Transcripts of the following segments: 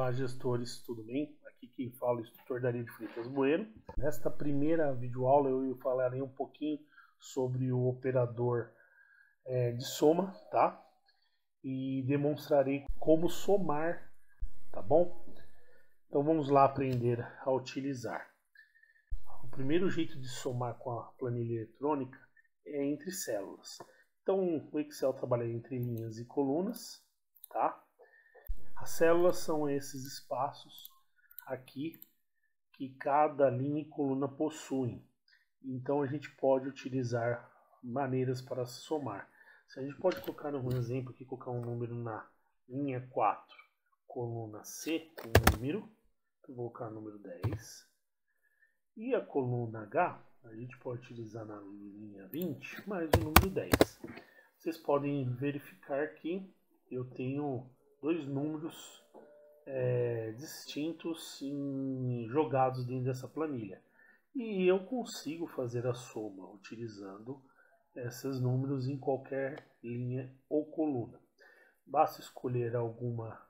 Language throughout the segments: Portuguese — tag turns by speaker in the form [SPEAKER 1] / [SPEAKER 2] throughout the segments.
[SPEAKER 1] Olá, gestores, tudo bem? Aqui quem fala é o instrutor Dario de Freitas Bueno. Nesta primeira videoaula eu falarei um pouquinho sobre o operador de soma, tá? E demonstrarei como somar, tá bom? Então vamos lá aprender a utilizar. O primeiro jeito de somar com a planilha eletrônica é entre células. Então o Excel trabalha entre linhas e colunas, tá? As células são esses espaços aqui que cada linha e coluna possuem. Então a gente pode utilizar maneiras para somar. Se a gente pode colocar um exemplo aqui, colocar um número na linha 4, coluna C, um número, vou colocar o número 10. E a coluna H, a gente pode utilizar na linha 20, mais o número 10. Vocês podem verificar que eu tenho dois números distintos jogados dentro dessa planilha. E eu consigo fazer a soma utilizando esses números em qualquer linha ou coluna. Basta escolher alguma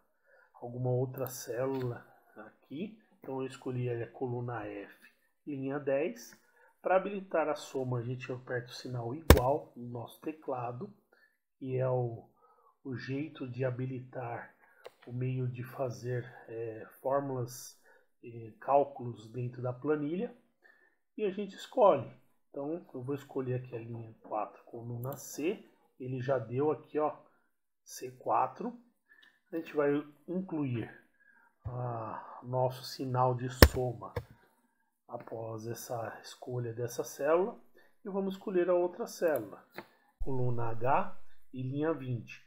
[SPEAKER 1] outra célula aqui. Então eu escolhi a coluna F, linha 10. Para habilitar a soma, a gente aperta o sinal igual no nosso teclado, que é o jeito de habilitar o meio de fazer fórmulas, cálculos dentro da planilha, e a gente escolhe. Então eu vou escolher aqui a linha 4, coluna C, ele já deu aqui, ó, C4. A gente vai incluir nosso sinal de soma após essa escolha dessa célula, e vamos escolher a outra célula, coluna H e linha 20.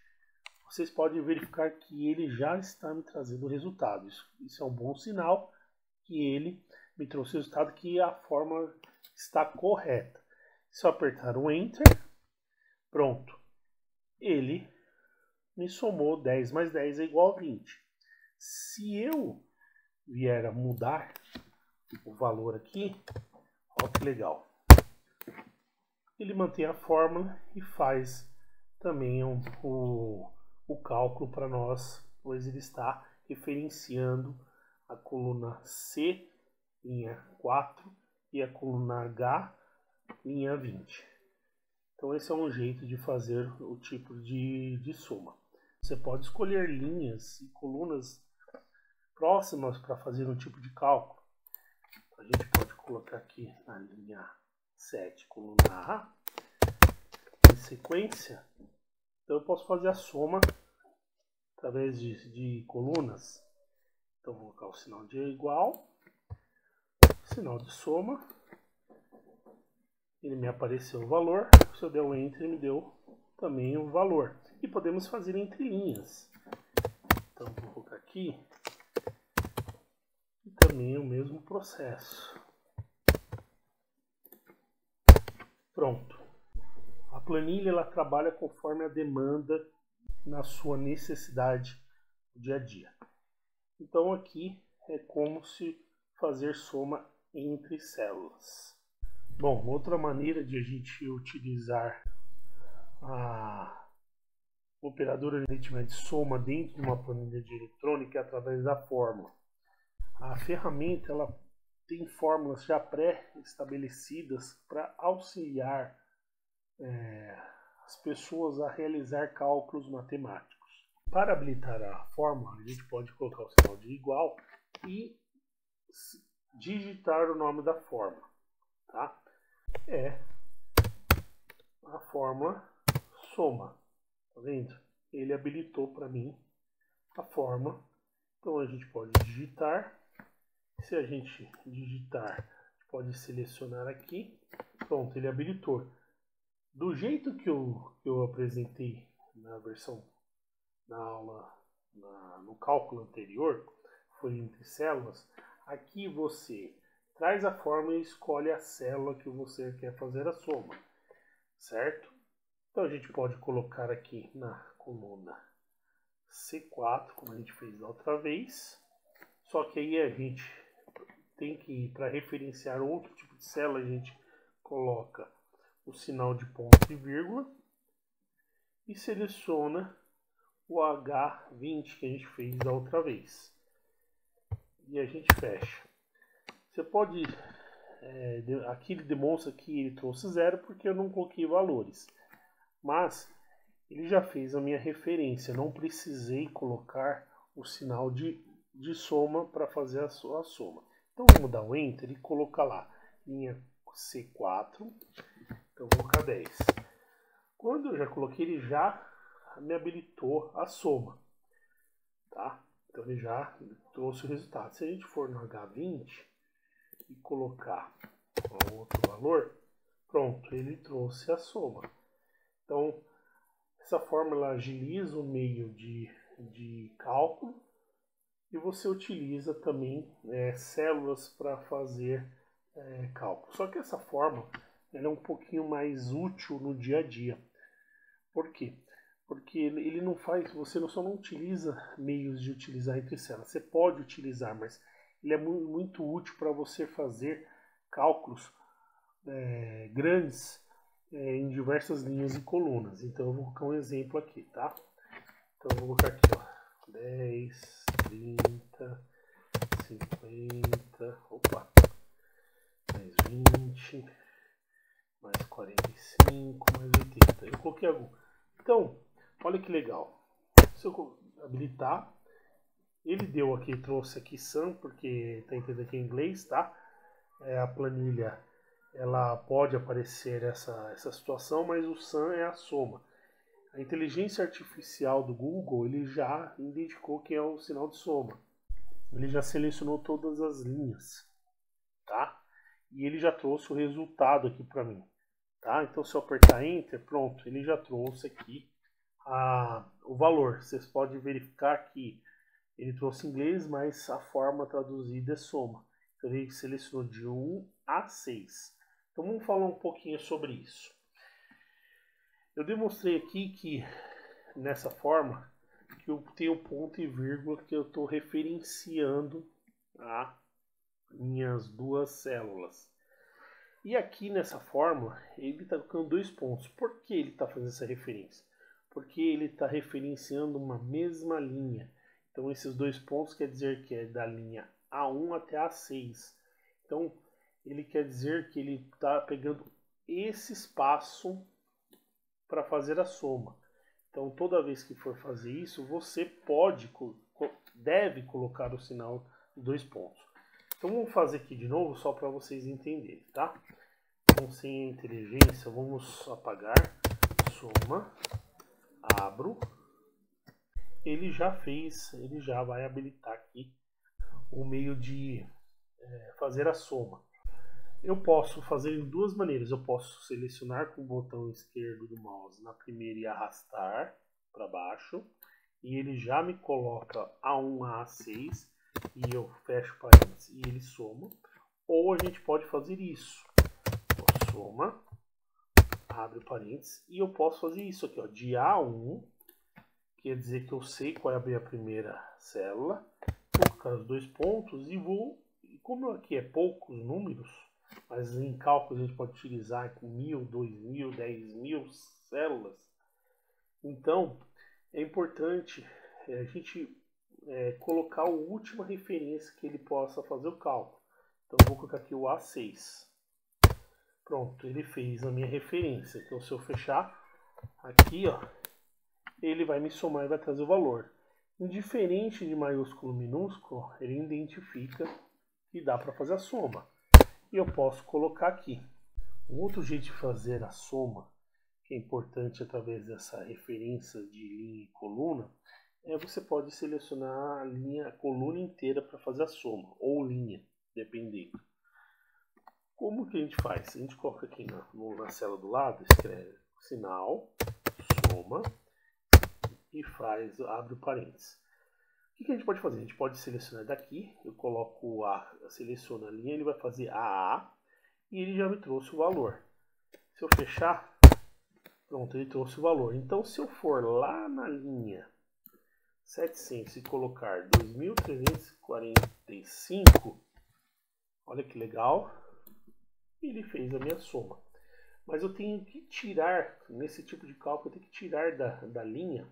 [SPEAKER 1] Vocês podem verificar que ele já está me trazendo o resultado. Isso é um bom sinal que ele me trouxe o resultado, que a fórmula está correta. Se eu apertar o Enter, pronto. Ele me somou 10 mais 10 é igual a 20. Se eu vier a mudar o valor aqui, olha que legal. Ele mantém a fórmula e faz também o cálculo para nós, pois ele está referenciando a coluna C, linha 4, e a coluna H, linha 20. Então esse é um jeito de fazer o tipo de soma. Você pode escolher linhas e colunas próximas para fazer um tipo de cálculo. A gente pode colocar aqui na linha 7, coluna A, em sequência. Então eu posso fazer a soma através de colunas. Então vou colocar o sinal de igual, sinal de soma, ele me apareceu o valor. Se eu der o Enter, ele me deu também o valor. E podemos fazer entre linhas. Então vou colocar aqui e também o mesmo processo. Pronto. A planilha ela trabalha conforme a demanda na sua necessidade do dia a dia. Então aqui é como se fazer soma entre células. Bom, outra maneira de a gente utilizar a operadora de aritmética de soma dentro de uma planilha de eletrônica é através da fórmula. A ferramenta ela tem fórmulas já pré-estabelecidas para auxiliar as pessoas a realizar cálculos matemáticos. Para habilitar a fórmula, a gente pode colocar o sinal de igual e digitar o nome da fórmula, tá? É a fórmula soma, tá vendo? Ele habilitou para mim a fórmula. Então a gente pode digitar. Se a gente digitar, a gente pode selecionar aqui. Pronto, ele habilitou. Do jeito que eu apresentei na versão, na aula, no cálculo anterior, foi entre células, aqui você traz a fórmula e escolhe a célula que você quer fazer a soma, certo? Então a gente pode colocar aqui na coluna C4, como a gente fez da outra vez, só que aí a gente tem que, para referenciar outro tipo de célula, a gente coloca o sinal de ponto e vírgula e seleciona o H20 que a gente fez da outra vez. e a gente fecha. Você pode... aqui ele demonstra que ele trouxe 0 porque eu não coloquei valores. Mas ele já fez a minha referência. Não precisei colocar o sinal de soma para fazer a soma. Então vamos dar um Enter e colocar lá. Linha C4. Então vou colocar 10. Quando eu já coloquei, ele já me habilitou a soma. Tá? Então ele já trouxe o resultado. Se a gente for no H20 e colocar um outro valor, pronto, ele trouxe a soma. Então, essa fórmula agiliza o meio de cálculo e você utiliza também células para fazer cálculo. Só que essa fórmula ela é um pouquinho mais útil no dia a dia. Por quê? Porque ele não faz, você só não utiliza meios de utilizar entre células. Você pode utilizar, mas ele é muito útil para você fazer cálculos grandes em diversas linhas e colunas. Então eu vou colocar um exemplo aqui, tá? Então eu vou colocar aqui, ó, 10, 30, 50, opa, mais 20, mais 45, mais 80. Eu coloquei algum. Então, olha que legal. Se eu habilitar, ele deu aqui, trouxe aqui SUM, porque tá entendendo aqui em inglês, tá? A planilha, ela pode aparecer essa situação, mas o SUM é a soma. A inteligência artificial do Google, ele já identificou que é o sinal de soma. Ele já selecionou todas as linhas, tá? E ele já trouxe o resultado aqui para mim, tá? Então se eu apertar Enter, pronto, ele já trouxe aqui o valor. Vocês podem verificar que ele trouxe em inglês, mas a forma traduzida é soma. Então ele selecionou de 1 a 6. Então vamos falar um pouquinho sobre isso. Eu demonstrei aqui que nessa forma que eu tenho ponto e vírgula que eu estou referenciando a minhas duas células. E aqui nessa fórmula ele está colocando 2 pontos. Por que ele está fazendo essa referência? Porque ele está referenciando uma mesma linha. Então esses 2 pontos quer dizer que é da linha A1 até A6. Então ele quer dizer que ele está pegando esse espaço para fazer a soma. Então toda vez que for fazer isso, você deve colocar o sinal de 2 pontos. Então vamos fazer aqui de novo só para vocês entenderem, tá? Então sem inteligência, vamos apagar, soma, abro. Ele já fez, ele já vai habilitar aqui o meio de fazer a soma. Eu posso fazer de duas maneiras. Eu posso selecionar com o botão esquerdo do mouse na primeira e arrastar para baixo. E ele já me coloca A1 a A6. E eu fecho parênteses e ele soma. Ou a gente pode fazer isso. Eu soma, abre parênteses. E eu posso fazer isso aqui, ó, de A1. Quer dizer que eu sei qual é a minha primeira célula. Vou colocar os 2 pontos e vou... Como aqui é poucos números, mas em cálculo a gente pode utilizar com 1000, 2000, 10.000 células. Então, é importante a gente colocar a última referência que ele possa fazer o cálculo. Então, eu vou colocar aqui o A6. Pronto, ele fez a minha referência. Então, se eu fechar aqui, ó, ele vai me somar e vai trazer o valor. Indiferente de maiúsculo ou minúsculo, ele identifica que dá para fazer a soma. E eu posso colocar aqui. Um outro jeito de fazer a soma, que é importante através dessa referência de linha e coluna, você pode selecionar a coluna inteira para fazer a soma, ou linha, dependendo. Como que a gente faz? A gente coloca aqui na célula do lado, escreve sinal, soma, e abre o parênteses. O que a gente pode fazer? A gente pode selecionar daqui, eu coloco seleciono a linha, ele vai fazer AA e ele já me trouxe o valor. Se eu fechar, pronto, ele trouxe o valor. Então se eu for lá na linha 700 e colocar 2345, olha que legal, ele fez a minha soma. Mas eu tenho que tirar, nesse tipo de cálculo, eu tenho que tirar da linha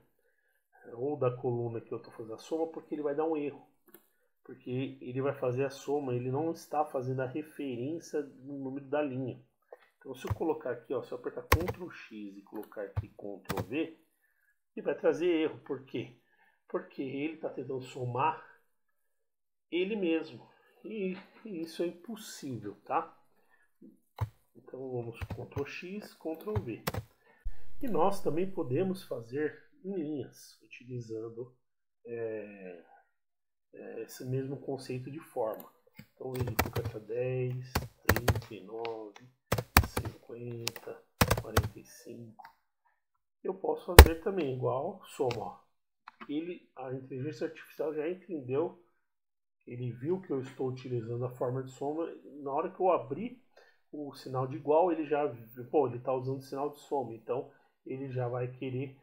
[SPEAKER 1] ou da coluna que eu estou fazendo a soma, porque ele vai dar um erro. porque ele vai fazer a soma, ele não está fazendo a referência no número da linha. Então se eu colocar aqui, ó, se eu apertar Ctrl X e colocar aqui Ctrl V, ele vai trazer erro. Por quê? Porque ele está tentando somar ele mesmo. E isso é impossível, tá? Então vamos Ctrl X, Ctrl V. E nós também podemos fazer em linhas, utilizando esse mesmo conceito de forma. Então ele fica 10, 39, 50, 45. Eu posso fazer também igual soma. Ó. A inteligência artificial já entendeu, ele viu que eu estou utilizando a forma de soma. Na hora que eu abrir o sinal de igual, ele já, pô, ele está usando o sinal de soma, então ele já vai querer,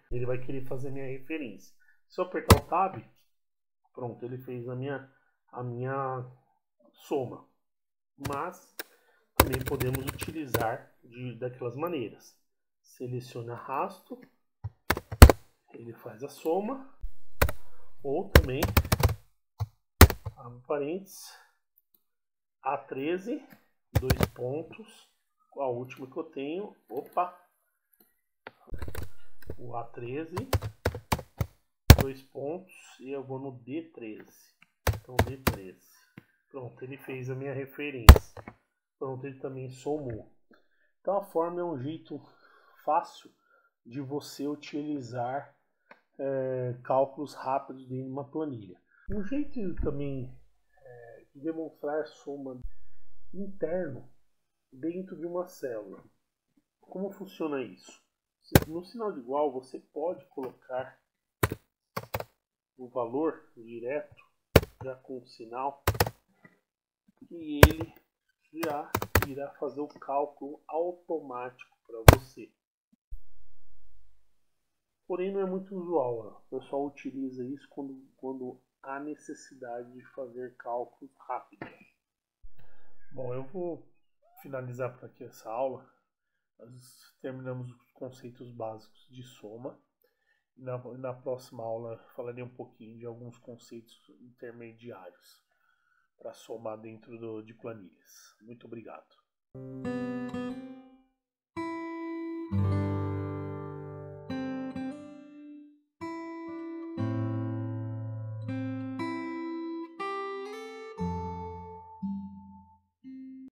[SPEAKER 1] fazer minha referência. Se eu apertar o Tab, pronto, ele fez a minha soma. Mas também podemos utilizar daquelas maneiras. Seleciona arrasto, ele faz a soma, ou também abre parênteses, A13, 2 pontos, a última que eu tenho, o A13, 2 pontos, e eu vou no D13. Então D13. Pronto, ele fez a minha referência. Pronto, ele também somou. Então a forma é um jeito fácil de você utilizar cálculos rápidos dentro de uma planilha. Um jeito também de demonstrar soma interno dentro de uma célula. Como funciona isso? No sinal de igual você pode colocar o valor direto já com o sinal e ele já irá fazer o cálculo automático para você. Porém não é muito usual, o pessoal utiliza isso quando há necessidade de fazer cálculos rápidos. Bom, eu vou finalizar por aqui essa aula. Nós terminamos os conceitos básicos de soma. Na próxima aula falarei um pouquinho de alguns conceitos intermediários para somar dentro de planilhas. Muito obrigado.